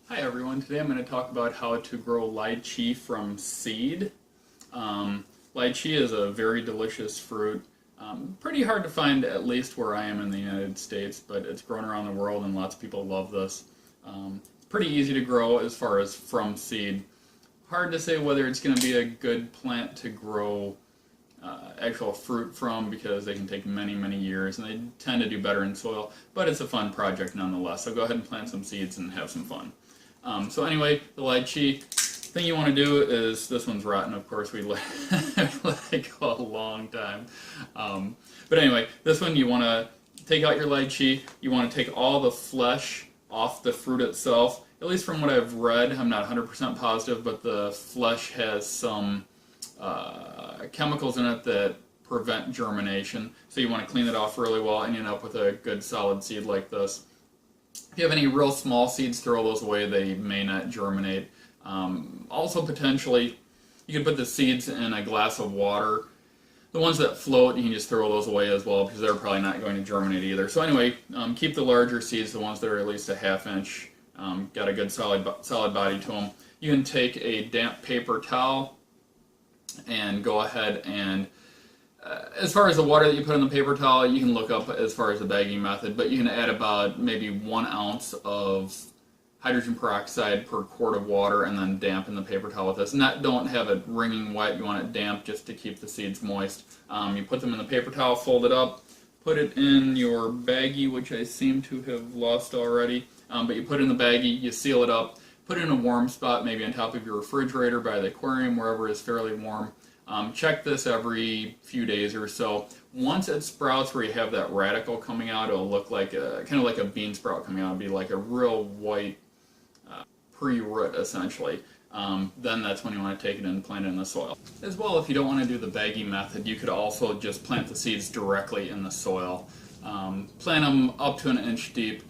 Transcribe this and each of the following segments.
Hi everyone, today I'm going to talk about how to grow lychee from seed. Lychee is a very delicious fruit. Pretty hard to find, at least where I am in the United States, but it's grown around the world and lots of people love this. Pretty easy to grow as far as from seed. Hard to say whether it's going to be a good plant to grow actual fruit from because they can take many, many years and they tend to do better in soil, but it's a fun project nonetheless. So go ahead and plant some seeds and have some fun. So anyway, the lychee, thing you want to do is, this one's rotten, of course, we let it go a long time. But anyway, this one you want to take out your lychee, you want to take all the flesh off the fruit itself. At least from what I've read, I'm not 100% positive, but the flesh has some chemicals in it that prevent germination. So you want to clean it off really well and you end up with a good solid seed like this. If you have any real small seeds, throw those away. They may not germinate. Also, potentially, you can put the seeds in a glass of water. The ones that float, you can just throw those away as well because they're probably not going to germinate either. So anyway, keep the larger seeds, the ones that are at least a ½ inch, got a good solid body to them. You can take a damp paper towel and go ahead and as far as the water that you put in the paper towel, you can look up as far as the bagging method, but you can add about maybe 1 ounce of hydrogen peroxide per quart of water and then dampen the paper towel with this. Don't have it wringing wet, you want it damp just to keep the seeds moist. You put them in the paper towel, fold it up, put it in your baggie, which I seem to have lost already, but you put it in the baggie, you seal it up, put it in a warm spot, maybe on top of your refrigerator, by the aquarium, wherever is fairly warm. Check this every few days or so. Once it sprouts where you have that radicle coming out, it'll look like kind of like a bean sprout coming out. It'll be like a real white pre-root essentially. Then that's when you want to take it and plant it in the soil. As well, if you don't want to do the baggie method, you could also just plant the seeds directly in the soil. Plant them up to 1 inch deep.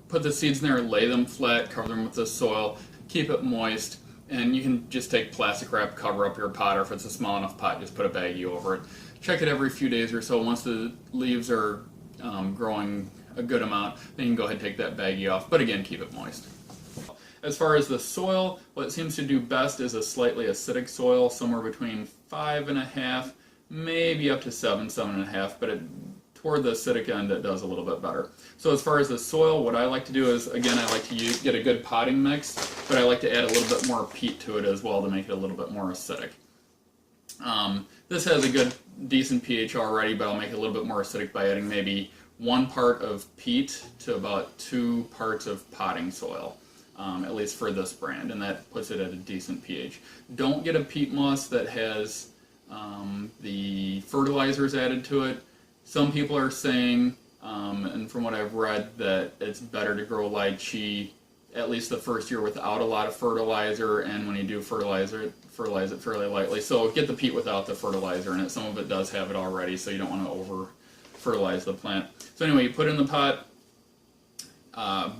Put the seeds in there, lay them flat, cover them with the soil, keep it moist. And you can just take plastic wrap, cover up your pot, or if it's a small enough pot, just put a baggie over it. Check it every few days or so. Once the leaves are growing a good amount, then you can go ahead and take that baggie off. But again, keep it moist. As far as the soil, what seems to do best is a slightly acidic soil, somewhere between 5.5, maybe up to 7.5, but toward the acidic end it does a little bit better. So as far as the soil, what I like to do is, again, I like to get a good potting mix, but I like to add a little bit more peat to it as well to make it a little bit more acidic. This has a good, decent pH already, but I'll make it a little bit more acidic by adding maybe 1 part of peat to about 2 parts of potting soil, at least for this brand, and that puts it at a decent pH. Don't get a peat moss that has the fertilizers added to it. Some people are saying, and from what I've read, that it's better to grow lychee at least the first year without a lot of fertilizer, and when you do fertilize it fairly lightly. So get the peat without the fertilizer in it. Some of it does have it already, so you don't want to over-fertilize the plant. So anyway, you put it in the pot,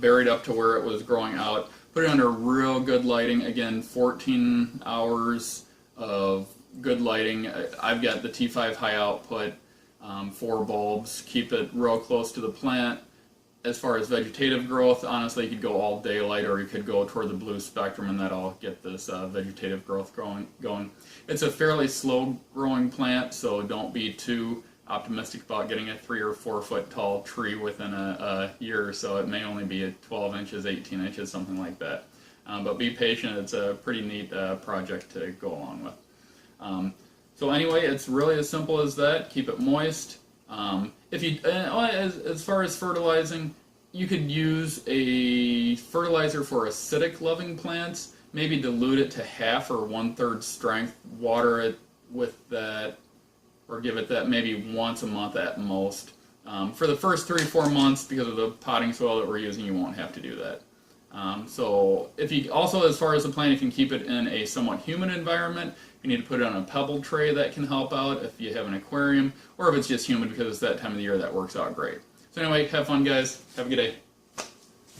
buried up to where it was growing out, put it under real good lighting, again 14 hours of good lighting. I've got the T5 high output, 4 bulbs, keep it real close to the plant. As far as vegetative growth, honestly, you could go all daylight or you could go toward the blue spectrum and that'll get this vegetative growth going. It's a fairly slow growing plant, so don't be too optimistic about getting a 3 or 4 foot tall tree within a year or so. It may only be 12 inches, 18 inches, something like that. But be patient, it's a pretty neat project to go along with. So anyway, it's really as simple as that. Keep it moist. As far as fertilizing, you could use a fertilizer for acidic loving plants. Maybe dilute it to 1/2 or 1/3 strength. Water it with that, or give it that maybe once a month at most. For the first 3-4 months, because of the potting soil that we're using, you won't have to do that. So if you also, as far as the plant, you can keep it in a somewhat humid environment. You need to put it on a pebble tray, that can help out if you have an aquarium, or if it's just humid because it's that time of the year, that works out great. So anyway, have fun guys, have a good day.